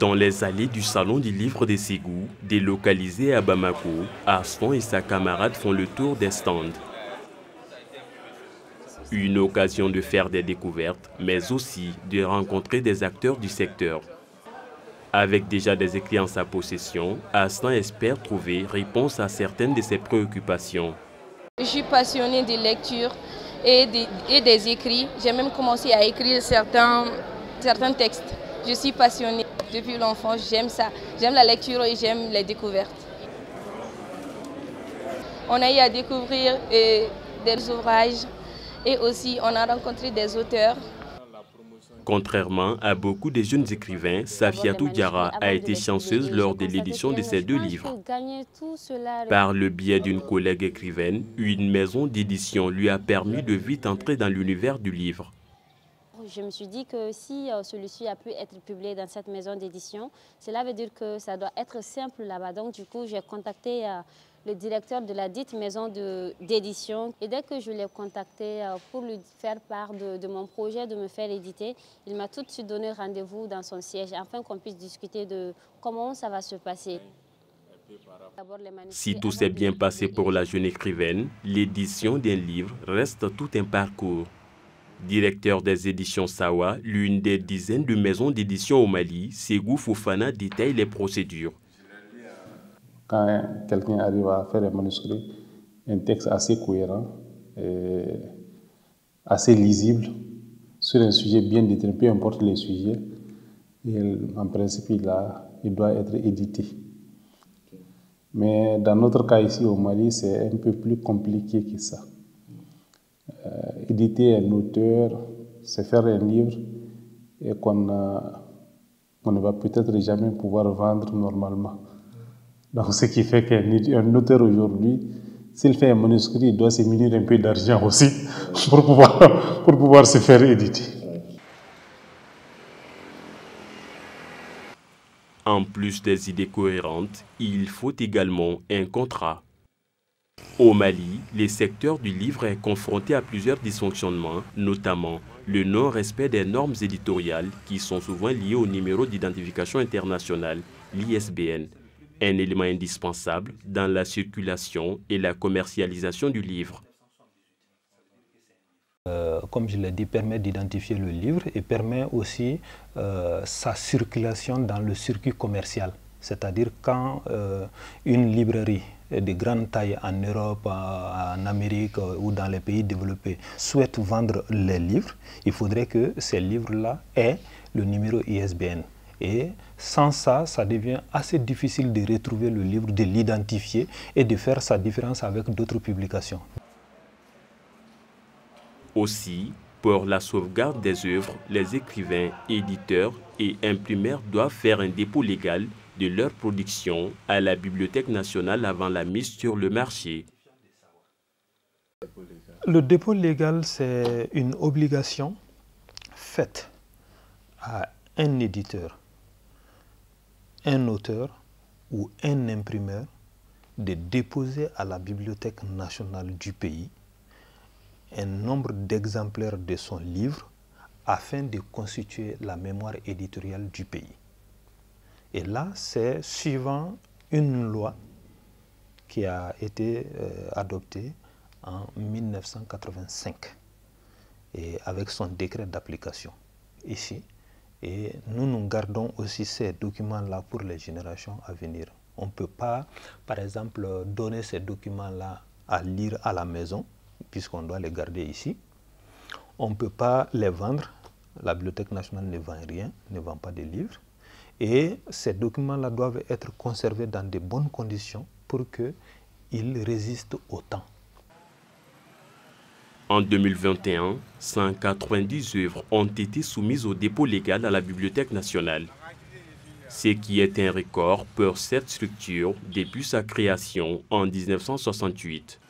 Dans les allées du Salon du Livre de Ségou, délocalisé à Bamako, Arslan et sa camarade font le tour des stands. Une occasion de faire des découvertes, mais aussi de rencontrer des acteurs du secteur. Avec déjà des écrits en sa possession, Arslan espère trouver réponse à certaines de ses préoccupations. Je suis passionnée de lecture et des écrits. J'ai même commencé à écrire certains textes. Je suis passionnée depuis l'enfance, j'aime ça. J'aime la lecture et j'aime les découvertes. On a eu à découvrir des ouvrages et aussi on a rencontré des auteurs. Contrairement à beaucoup de jeunes écrivains, Safiatou Diarra a été chanceuse lors de l'édition de ses 2 livres. Par le biais d'une collègue écrivaine, une maison d'édition lui a permis de vite entrer dans l'univers du livre. Je me suis dit que si celui-ci a pu être publié dans cette maison d'édition, cela veut dire que ça doit être simple là-bas. Donc du coup, j'ai contacté le directeur de la dite maison d'édition. Et dès que je l'ai contacté pour lui faire part de mon projet de me faire éditer, il m'a tout de suite donné rendez-vous dans son siège afin qu'on puisse discuter de comment ça va se passer. Si tout s'est bien passé pour la jeune écrivaine, l'édition d'un livre reste tout un parcours. Directeur des éditions Sawa, l'une des dizaines de maisons d'édition au Mali, Ségou Fofana détaille les procédures. Quand quelqu'un arrive à faire un manuscrit, un texte assez cohérent, assez lisible, sur un sujet bien déterminé, peu importe les sujets, en principe, il doit être édité. Mais dans notre cas ici au Mali, c'est un peu plus compliqué que ça. Éditer un auteur, c'est faire un livre et qu'on ne va peut-être jamais pouvoir vendre normalement. Donc, ce qui fait qu'un auteur aujourd'hui, s'il fait un manuscrit, il doit se munir un peu d'argent aussi pour pouvoir se faire éditer. En plus des idées cohérentes, il faut également un contrat. Au Mali, le secteur du livre est confronté à plusieurs dysfonctionnements, notamment le non-respect des normes éditoriales qui sont souvent liées au numéro d'identification internationale, l'ISBN, un élément indispensable dans la circulation et la commercialisation du livre. Comme je l'ai dit, permet d'identifier le livre et permet aussi sa circulation dans le circuit commercial. C'est-à-dire quand une librairie de grande taille en Europe, en Amérique ou dans les pays développés souhaite vendre les livres, il faudrait que ces livres-là aient le numéro ISBN. Et sans ça, ça devient assez difficile de retrouver le livre, de l'identifier et de faire sa différence avec d'autres publications. Aussi, pour la sauvegarde des œuvres, les écrivains, éditeurs et imprimeurs doivent faire un dépôt légal de leur production à la Bibliothèque nationale avant la mise sur le marché. Le dépôt légal, c'est une obligation faite à un éditeur, un auteur ou un imprimeur de déposer à la Bibliothèque nationale du pays un nombre d'exemplaires de son livre afin de constituer la mémoire éditoriale du pays. Et là, c'est suivant une loi qui a été adoptée en 1985 et avec son décret d'application ici. Et nous gardons aussi ces documents-là pour les générations à venir. On ne peut pas, par exemple, donner ces documents-là à lire à la maison, puisqu'on doit les garder ici. On ne peut pas les vendre. La Bibliothèque nationale ne vend rien, ne vend pas de livres. Et ces documents-là doivent être conservés dans de bonnes conditions pour qu'ils résistent au temps. En 2021, 190 œuvres ont été soumises au dépôt légal à la Bibliothèque nationale, ce qui est un record pour cette structure depuis sa création en 1968.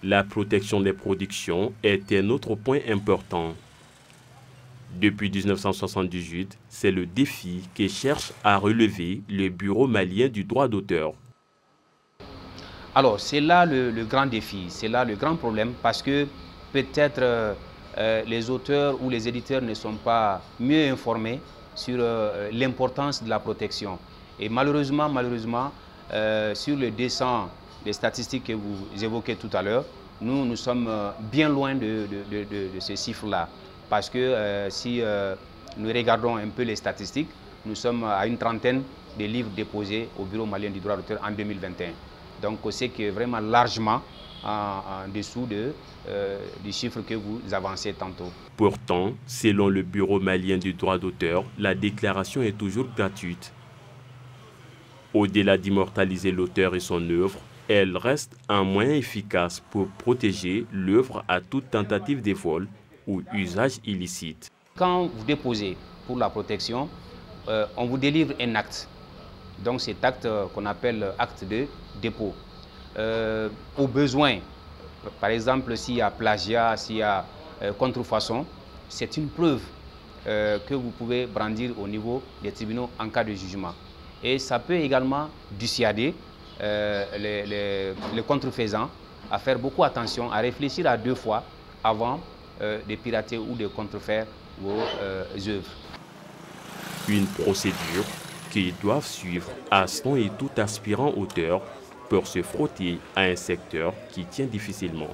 La protection des productions est un autre point important. Depuis 1978, c'est le défi que cherche à relever le Bureau malien du droit d'auteur. Alors, c'est là le grand défi, c'est là le grand problème parce que peut-être les auteurs ou les éditeurs ne sont pas mieux informés sur l'importance de la protection. Et malheureusement, sur le dessin des statistiques que vous évoquez tout à l'heure, nous sommes bien loin de ces chiffres-là. Parce que si nous regardons un peu les statistiques, nous sommes à une trentaine de livres déposés au Bureau malien du droit d'auteur en 2021. Donc c'est que vraiment largement en dessous du chiffre que vous avancez tantôt. Pourtant, selon le Bureau malien du droit d'auteur, la déclaration est toujours gratuite. Au-delà d'immortaliser l'auteur et son œuvre, elle reste un moyen efficace pour protéger l'œuvre à toute tentative de vol ou usage illicite. Quand vous déposez pour la protection, on vous délivre un acte. Donc cet acte qu'on appelle acte de dépôt. Au besoin, par exemple s'il y a plagiat, s'il y a contrefaçon, c'est une preuve que vous pouvez brandir au niveau des tribunaux en cas de jugement. Et ça peut également dissuader les contrefaisants à faire beaucoup attention, à réfléchir à 2 fois avant de pirater ou de contrefaire vos œuvres. Une procédure qu'ils doivent suivre Aston et tout aspirant auteur pour se frotter à un secteur qui tient difficilement.